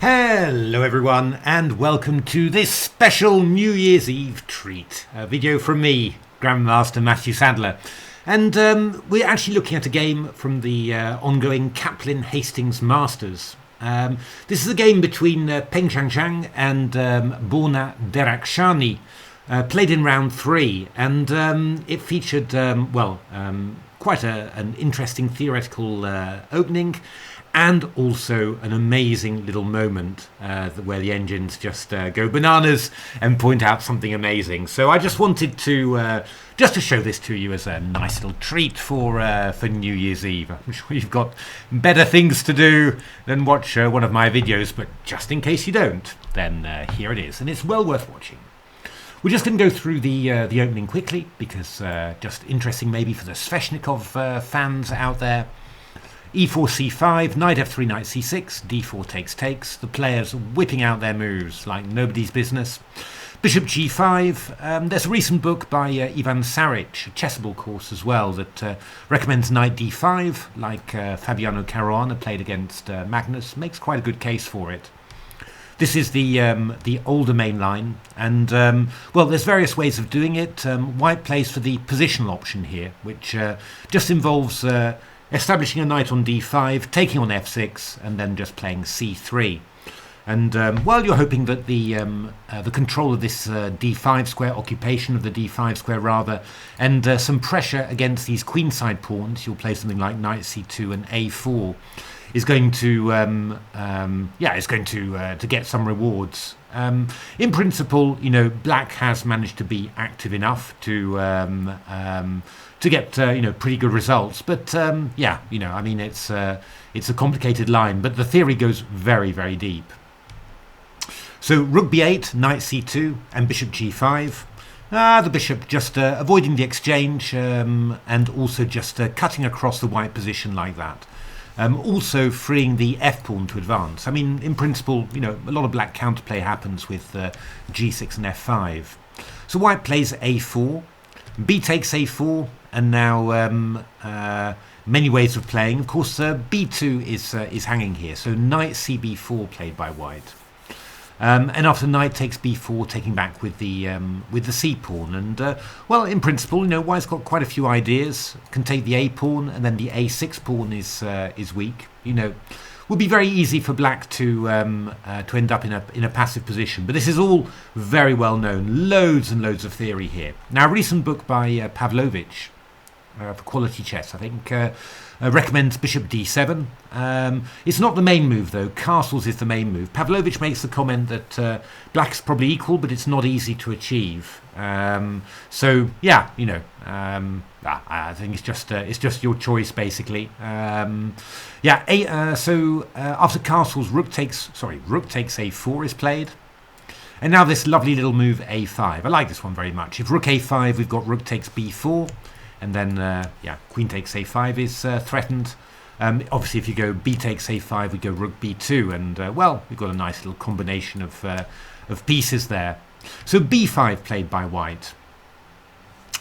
Hello everyone and welcome to this special New Year's Eve treat. A video from me, Grandmaster Matthew Sadler. And we're actually looking at a game from the ongoing Caplin Hastings Masters. This is a game between Peng Zhang and Borna Derakhshani, played in round 3. And it featured, quite an interesting theoretical opening. And also an amazing little moment where the engines just go bananas and point out something amazing. So I just wanted to show this to you as a nice little treat for New Year's Eve. I'm sure you've got better things to do than watch one of my videos, but just in case you don't, then here it is, and it's well worth watching. We're just going to go through the opening quickly because just interesting maybe for the Sveshnikov fans out there. E4, C5, knight F3, knight C6, D4 takes. The players whipping out their moves like nobody's business. Bishop G5. There's a recent book by Ivan Saric, a chessable course as well, that recommends knight D5, like Fabiano Caruana played against Magnus. Makes quite a good case for it. This is the older main line, and there's various ways of doing it. White plays for the positional option here, which just involves establishing a knight on d5, taking on f6, and then just playing c3. And you're hoping that the control of this d5 square, occupation of the d5 square rather, and some pressure against these queenside pawns, you'll play something like knight c2 and a4, is going to to get some rewards. In principle, you know, black has managed to be active enough to get pretty good results, but it's a complicated line, but the theory goes very, very deep. So rook b8, knight c2, and bishop g5. The bishop just avoiding the exchange, and also just cutting across the white position like that. Also freeing the f-pawn to advance. I mean, in principle, you know, a lot of black counterplay happens with g6 and f5. So white plays a4, b takes a4, and now many ways of playing. Of course, b2 is hanging here, so knight cb4 played by white. And after knight takes b4, taking back with the c pawn, and in principle, you know, white's got quite a few ideas. Can take the a pawn, and then the a6 pawn is weak. You know, would be very easy for black to end up in a passive position. But this is all very well known. Loads and loads of theory here. Now, a recent book by Pavlovich for Quality Chess, I think, recommends bishop d7. It's not the main move though. Castles is the main move. Pavlovich makes the comment that black's probably equal, but it's not easy to achieve. I think it's just your choice basically. After castles, rook takes a4 is played. And now this lovely little move a5. I like this one very much. If rook a5, we've got rook takes b4. And then, queen takes a5 is threatened. Obviously, if you go b takes a5, we go rook b2. And, we've got a nice little combination of pieces there. So b5 played by white.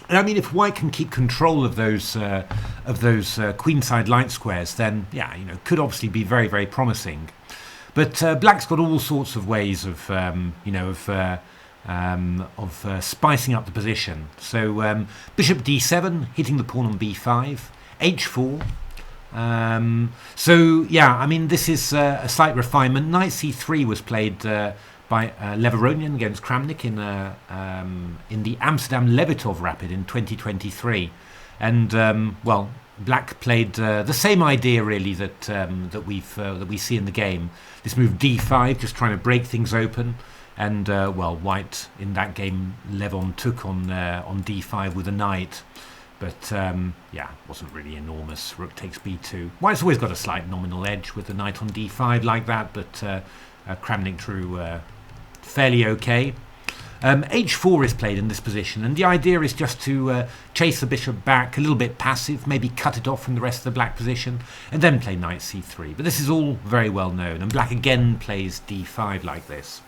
And I mean, if white can keep control of those queenside light squares, then, could obviously be very, very promising. But black's got all sorts of ways of spicing up the position. So bishop d7, hitting the pawn on b5, h4. This is a slight refinement. Knight c3 was played by Leveronian against Kramnik in the Amsterdam Levitov Rapid in 2023, and black played the same idea really that we see in the game. This move d5, just trying to break things open. And white in that game, Levon took on d5 with a knight, but wasn't really enormous. Rook takes b2. White's always got a slight nominal edge with the knight on d5 like that, but Kramnik drew fairly okay. h4 is played in this position, and the idea is just to chase the bishop back, a little bit passive, maybe cut it off from the rest of the black position, and then play knight c3. But this is all very well known, and black again plays d5 like this.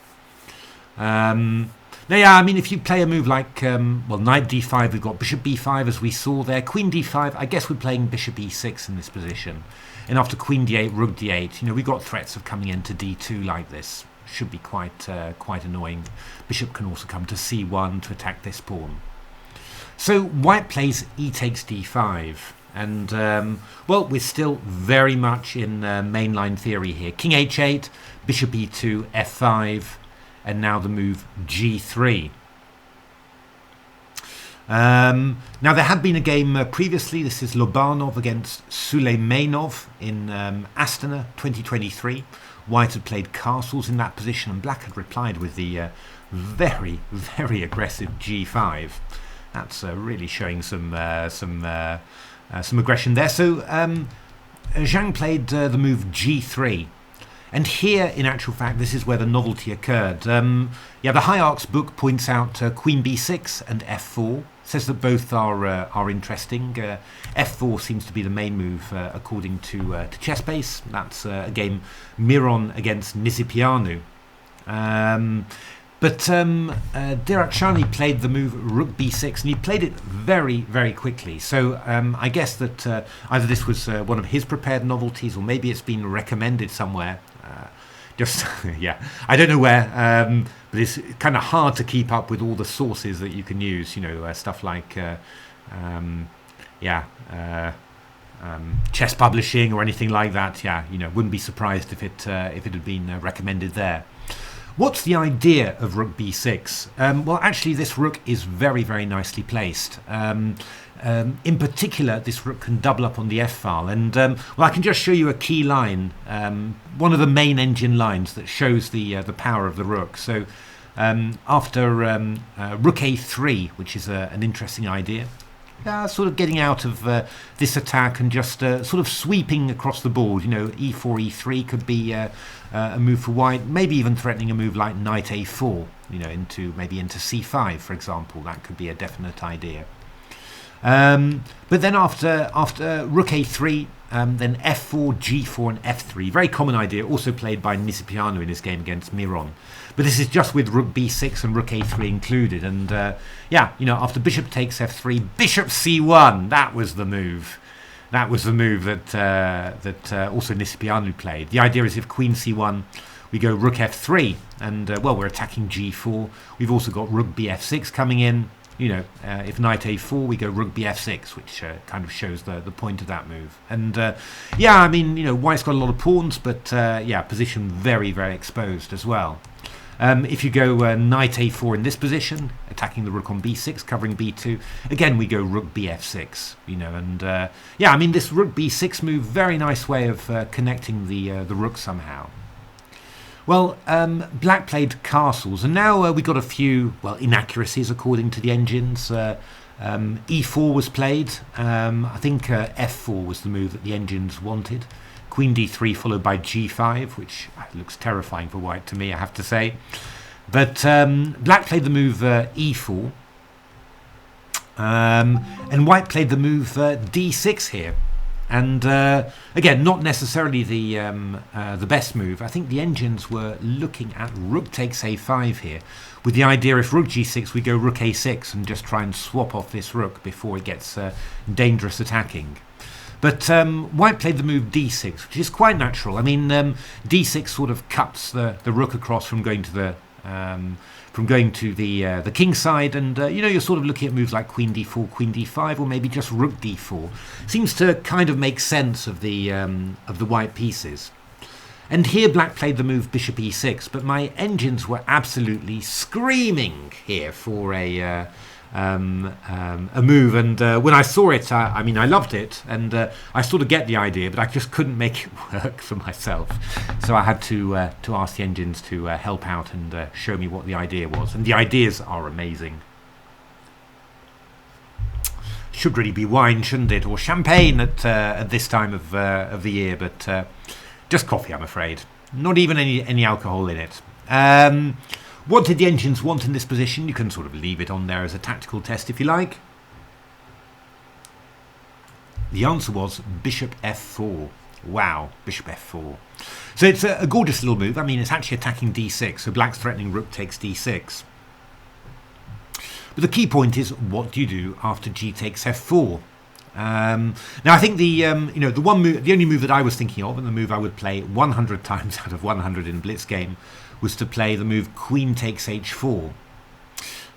Now, yeah, I mean, if you play a move like, well, knight d5, we've got bishop b5 as we saw there, queen d5, I guess we're playing bishop e6 in this position. And after queen d8, rook d8, you know, we've got threats of coming into d2 like this. Should be quite annoying. Bishop can also come to c1 to attack this pawn. So white plays e takes d5. And, well, we're still very much in mainline theory here. King h8, bishop e2, f5, and now the move g3. Now, there had been a game previously. This is Lobanov against Suleimanov in Astana 2023. White had played castles in that position, and black had replied with the very, very aggressive g5. That's really showing some aggression there. So Zhang played the move g3. And here, in actual fact, this is where the novelty occurred. Yeah, the Hierarch's book points out queen b6 and f4. Says that both are interesting. f4 seems to be the main move according to ChessBase. That's a game Miron against Nisipianu. But Derakhshani played the move Rook B6, and he played it very, very quickly. So I guess that either this was one of his prepared novelties, or maybe it's been recommended somewhere. Yeah, I don't know where, but it's kind of hard to keep up with all the sources that you can use. You know, stuff like chess publishing or anything like that. Yeah, you know, wouldn't be surprised if it had been recommended there. What's the idea of Rook B6? Well, actually, this rook is very, very nicely placed. In particular, this rook can double up on the f-file. And, well, I can just show you a key line, one of the main engine lines that shows the power of the rook. So after Rook A3, which is an interesting idea, sort of getting out of this attack and just sort of sweeping across the board. You know, e4, e3 could be a move for white, maybe even threatening a move like knight a4, you know, maybe into c5, for example. That could be a definite idea. But then after Rook a3, then f4, g4 and f3. Very common idea, also played by Nisipianu in his game against Miron. But this is just with Rook b6 and Rook a3 included. And yeah, you know, after bishop takes f3, bishop c1, that was the move. That was the move that also Nisipianu played. The idea is if queen c1, we go rook f3, and well, we're attacking g4. We've also got rook bf6 coming in. You know, if knight a4, we go rook bf6, which kind of shows the point of that move. And yeah, I mean, you know, white's got a lot of pawns, but yeah, position very, very exposed as well. If you go knight a4 in this position, attacking the rook on b6, covering b2, again we go rook bf6, you know, and yeah, I mean, this rook b6 move, very nice way of connecting the rook somehow. Well, black played castles, and now we got a few, well, inaccuracies according to the engines. e4 was played. I think f4 was the move that the engines wanted. Queen d3 followed by g5, which looks terrifying for white to me, I have to say. But black played the move e4, and white played the move d6 here. And again, not necessarily the best move. I think the engines were looking at rook takes a5 here, with the idea if rook g6, we go rook a6 and just try and swap off this rook before it gets dangerous attacking. But white played the move d6, which is quite natural. I mean, d6 sort of cuts the rook across from going to the the king side, and you know, you're sort of looking at moves like queen d4, queen d5, or maybe just rook d4. Seems to kind of make sense of the white pieces. And here black played the move bishop e6, but my engines were absolutely screaming here for a move, and when I saw it, I mean, I loved it, and I sort of get the idea, but I just couldn't make it work for myself. So I had to ask the engines to help out and show me what the idea was, and the ideas are amazing. Should really be wine, shouldn't it, or champagne at this time of the year, but just coffee, I'm afraid. Not even any alcohol in it. What did the engines want in this position? You can sort of leave it on there as a tactical test if you like. The answer was bishop f4. Wow, bishop f4. So it's a gorgeous little move. I mean, it's actually attacking d6, so black's threatening rook takes d6. But the key point is, what do you do after g takes f4? Now I think the only move that I was thinking of, and the move I would play 100 times out of 100 in blitz game, was to play the move queen takes h4.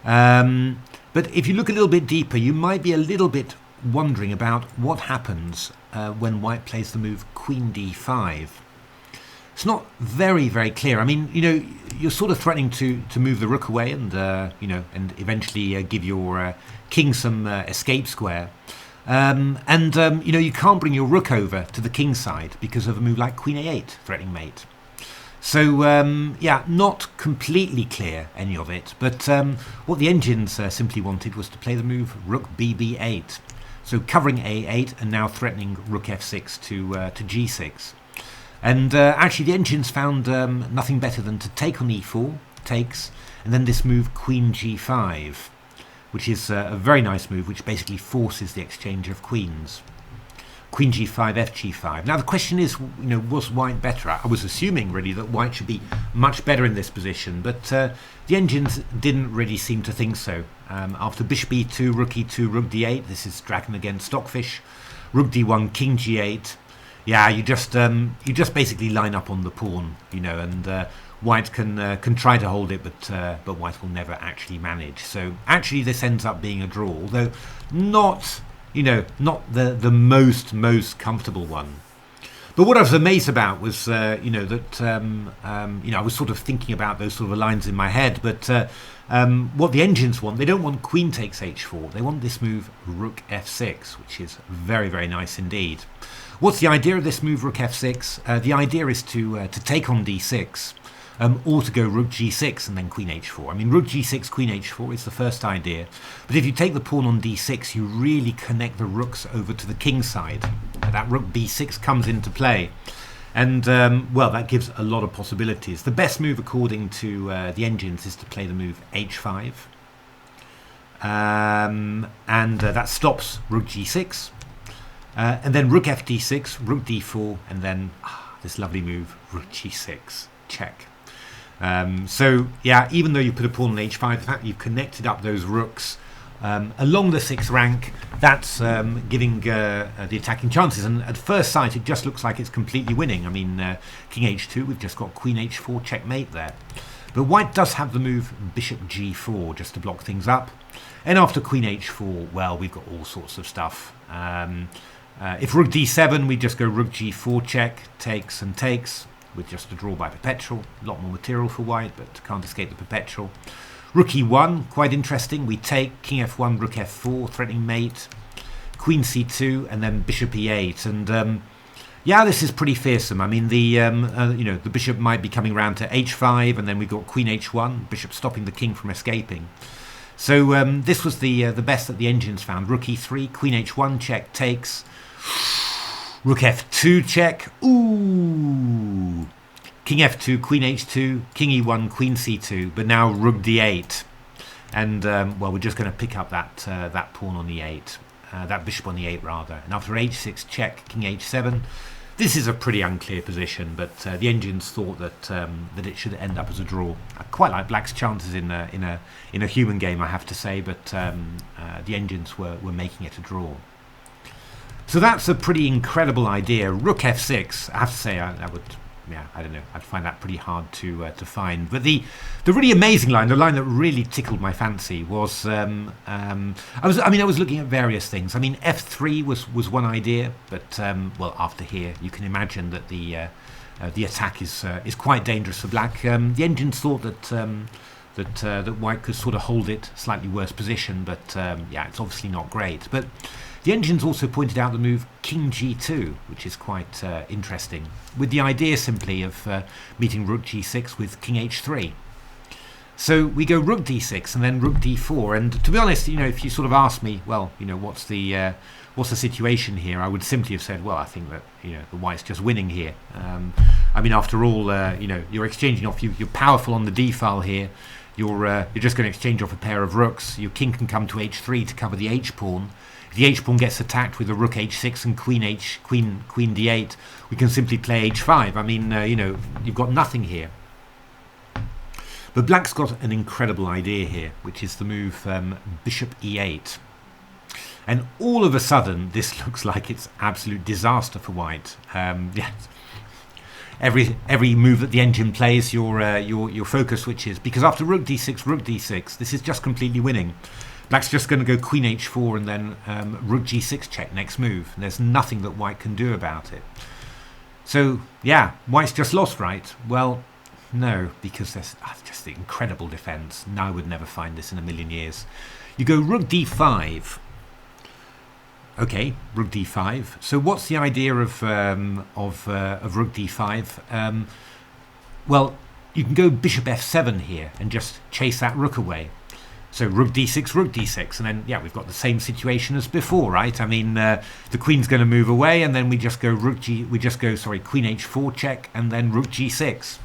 But if you look a little bit deeper, you might be a little bit wondering about what happens when white plays the move queen d5. It's not very clear. I mean, you're sort of threatening to move the rook away and and eventually give your king some escape square. You can't bring your rook over to the king side because of a move like queen a8, threatening mate. So, not completely clear, any of it. But what the engines simply wanted was to play the move rook bb8. So covering a8 and now threatening rook f6 to g6. And actually the engines found nothing better than to take on e4, takes, and then this move queen g5, which is a very nice move, which basically forces the exchange of queens. Queen g5, f g5. Now the question is, was white better? I was assuming really that white should be much better in this position, but the engines didn't really seem to think so. After bishop e2, rook e2, rook d8, this is dragon against stockfish. Rook d1, king g8. Yeah, you just basically line up on the pawn, and white can try to hold it, but white will never actually manage. So actually this ends up being a draw, although not the most comfortable one. But what I was amazed about was I was sort of thinking about those sort of lines in my head, but what the engines want, they don't want queen takes h4, they want this move rook f6, which is very nice indeed. What's the idea of this move rook f6? The idea is to take on d6, or to go rook g6 and then queen h4. I mean, rook g6, queen h4 is the first idea, but if you take the pawn on d6, you really connect the rooks over to the king side. That rook b6 comes into play, and that gives a lot of possibilities. The best move, according to the engines, is to play the move h5, and that stops rook g6, and then rook f d6, rook d4, and then this lovely move rook g6, check. Even though you put a pawn on h5, the fact you've connected up those rooks along the 6th rank, that's giving the attacking chances. And at first sight, it just looks like it's completely winning. I mean, king h2, we've just got queen h4, checkmate there. But white does have the move bishop g4 just to block things up. And after queen h4, well, we've got all sorts of stuff. If rook d7, we just go rook g4 check, takes and takes, with just a draw by perpetual. A lot more material for white, but can't escape the perpetual. Rook e1, quite interesting. We take king f1, rook f4, threatening mate, queen c2, and then bishop e8. And this is pretty fearsome. I mean, the bishop might be coming round to h5, and then we've got queen h1, bishop stopping the king from escaping. So this was the best that the engines found. Rook e3, queen h1 check, takes. Rook f2 check. Ooh. King f2, queen h2, king e1, queen c2. But now rook d8, and we're just going to pick up that pawn on e8, that bishop on e8 rather. And after h6 check, king h7. This is a pretty unclear position, but the engines thought that it should end up as a draw. I quite like black's chances in a human game, I have to say, but the engines were making it a draw. So that's a pretty incredible idea. Rook f6, I have to say, I don't know, I'd find that pretty hard to find. But the really amazing line, the line that really tickled my fancy was, I was looking at various things. I mean, f3 was one idea, but after here, you can imagine that the attack is quite dangerous for black. The engines thought that white could sort of hold it, slightly worse position, but it's obviously not great. But the engines also pointed out the move king g2, which is quite interesting, with the idea simply of meeting rook g6 with king h3. So we go rook d6 and then rook d4, and to be honest, if you sort of ask me, what's the situation here, I would simply have said, well, I think that the white's just winning here. I mean, after all, you're exchanging off. You're powerful on the d file here. You're just going to exchange off a pair of rooks. Your king can come to h3 to cover the h pawn. If the h pawn gets attacked with a rook h6 and queen d8, we can simply play h5. I mean, you've got nothing here. But black's got an incredible idea here, which is the move bishop e8. And all of a sudden, this looks like it's absolute disaster for white. Yeah. Every move that the engine plays, your focus switches, because after rook d6, this is just completely winning. Black's just going to go queen h4 and then rook g6 check next move. And there's nothing that white can do about it. So yeah, white's just lost, right? Well, no, because there's just the incredible defense. No, I would never find this in a million years. You go rook d5. Okay, rook d5. So what's the idea of rook d5? Well, you can go bishop f7 here and just chase that rook away. So rook d6, and then yeah, we've got the same situation as before, right? I mean, the queen's going to move away, and then we just go queen h4 check, and then rook g6.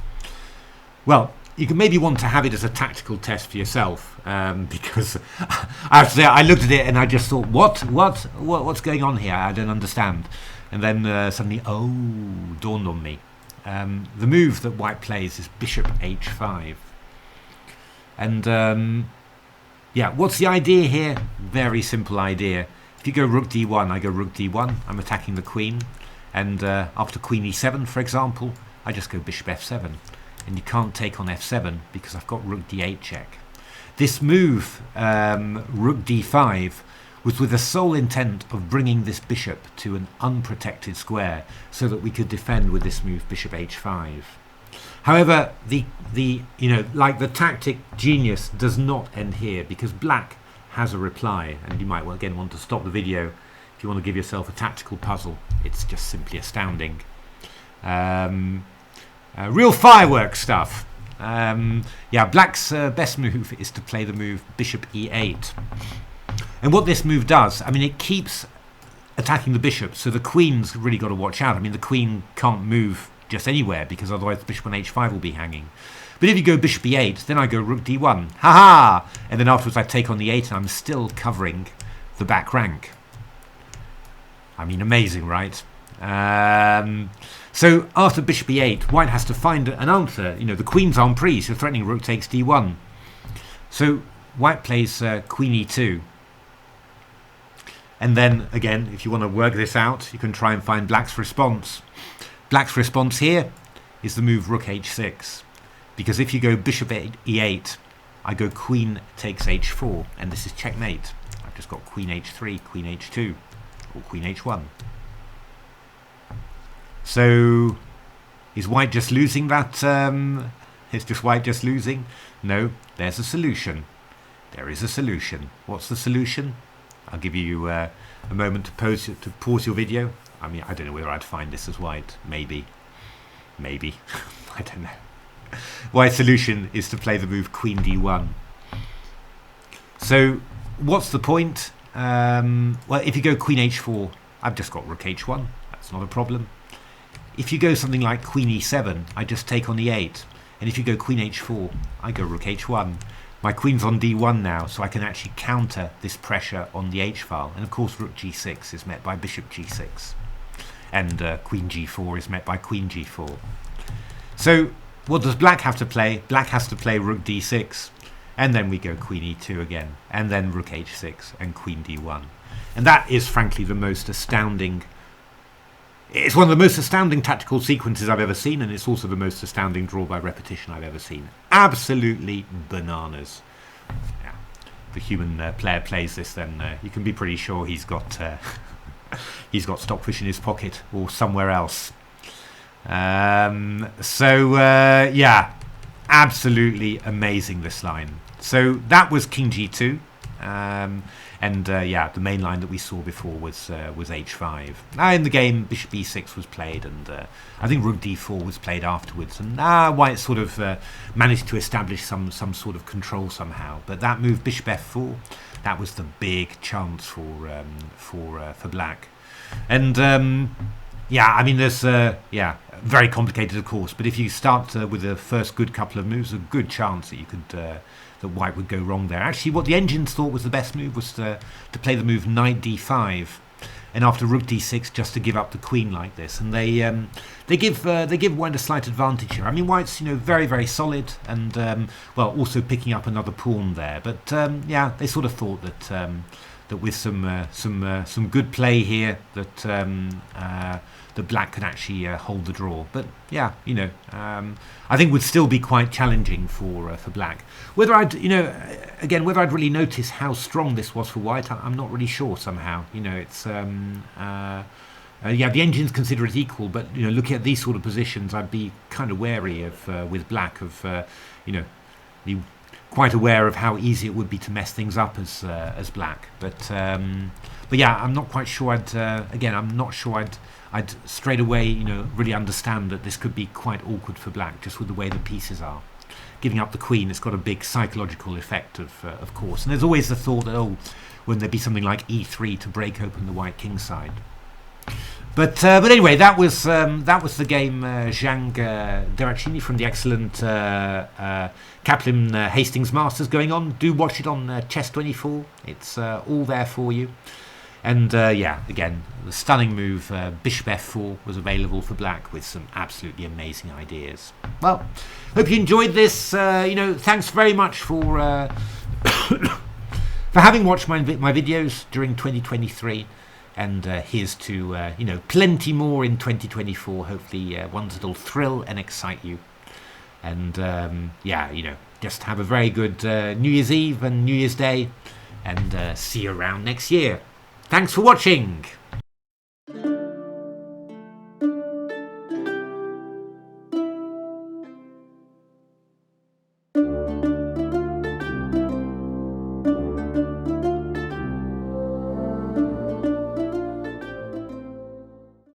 Well, you can maybe want to have it as a tactical test for yourself, because I have to say I looked at it and I just thought, what's going on here? I don't understand. And then suddenly, oh, dawned on me. The move that white plays is bishop h5, and yeah, what's the idea here? Very simple idea. If you go rook d1, I go rook d1. I'm attacking the queen, and after queen e7, for example, I just go bishop f7. And you can't take on f7 because I've got rook d8 check. This move, rook d5, was with the sole intent of bringing this bishop to an unprotected square so that we could defend with this move bishop h5. However, the tactic genius does not end here, because black has a reply, and you might again want to stop the video if you want to give yourself a tactical puzzle. It's just simply astounding. Real firework stuff. Yeah, black's best move is to play the move bishop e8. And what this move does, I mean, it keeps attacking the bishop, so the queen's really got to watch out. I mean, the queen can't move just anywhere, because otherwise bishop on h5 will be hanging. But if you go bishop e8, then I go rook d1. Ha-ha! And then afterwards I take on the 8, and I'm still covering the back rank. I mean, amazing, right? So after bishop e8, white has to find an answer. You know, the queen's en prise, so threatening rook takes d1. So white plays queen e2. And then, again, if you want to work this out, you can try and find black's response. Black's response here is the move rook h6. Because if you go bishop e8, I go queen takes h4, and this is checkmate. I've just got queen h3, queen h2, or queen h1. So, is white just losing that? Is just white just losing? No, there's a solution. There is a solution. What's the solution? I'll give you a moment to pause your video. I mean, I don't know whether I'd find this as white. Maybe. I don't know. White's solution is to play the move queen d1. So, what's the point? Well, if you go queen h4, I've just got rook h1. That's not a problem. If you go something like queen e7, I just take on e8. And if you go queen h4, I go rook h1. My queen's on d1 now, so I can actually counter this pressure on the h-file. And of course, rook g6 is met by bishop g6. And queen g4 is met by queen g4. So, what does black have to play? Black has to play rook d6. And then we go queen e2 again. And then rook h6 and queen d1. And that is, frankly, the most astounding... It's one of the most astounding tactical sequences I've ever seen, and it's also the most astounding draw by repetition I've ever seen. Absolutely bananas. Yeah. If the human player plays this, then you can be pretty sure he's got stockfish in his pocket or somewhere else. Yeah, absolutely amazing, this line. So that was king g2. Yeah, the main line that we saw before was h5. Now in the game, bishop e6 was played, and I think rook d4 was played afterwards. And white sort of managed to establish some sort of control somehow. But that move, bishop f4, that was the big chance for black. And yeah, I mean, there's yeah, very complicated, of course. But if you start with the first good couple of moves, a good chance that you could. That white would go wrong there. Actually, what the engines thought was the best move was to play the move knight d5. and after Rook D6 just to give up the queen like this, and they give white a slight advantage here. I mean, white's very, very solid, and well, also picking up another pawn there. But yeah, they sort of thought that that with some good play here, that the black could actually hold the draw. But yeah, I think would still be quite challenging for black. Whether I'd whether I'd really notice how strong this was for white, I'm not really sure. Somehow, it's yeah, the engines consider it equal, but looking at these sort of positions, I'd be kind of wary of with black of be quite aware of how easy it would be to mess things up as black. But yeah, I'm not quite sure. I'm not sure I'd straight away really understand that this could be quite awkward for black, just with the way the pieces are. Giving up the queen, it's got a big psychological effect, of course. And there's always the thought that, wouldn't there be something like E3 to break open the white king side? But anyway, that was the game Zhang Derakhshani from the excellent Caplin Hastings Masters going on. Do watch it on Chess24. It's all there for you. And yeah, again, the stunning move Bishop F4 was available for black with some absolutely amazing ideas. Well, hope you enjoyed this. Thanks very much for for having watched my videos during 2023. And here's to plenty more in 2024. Hopefully ones that'll thrill and excite you. And yeah, just have a very good New Year's Eve and New Year's Day, and see you around next year. Thanks for watching.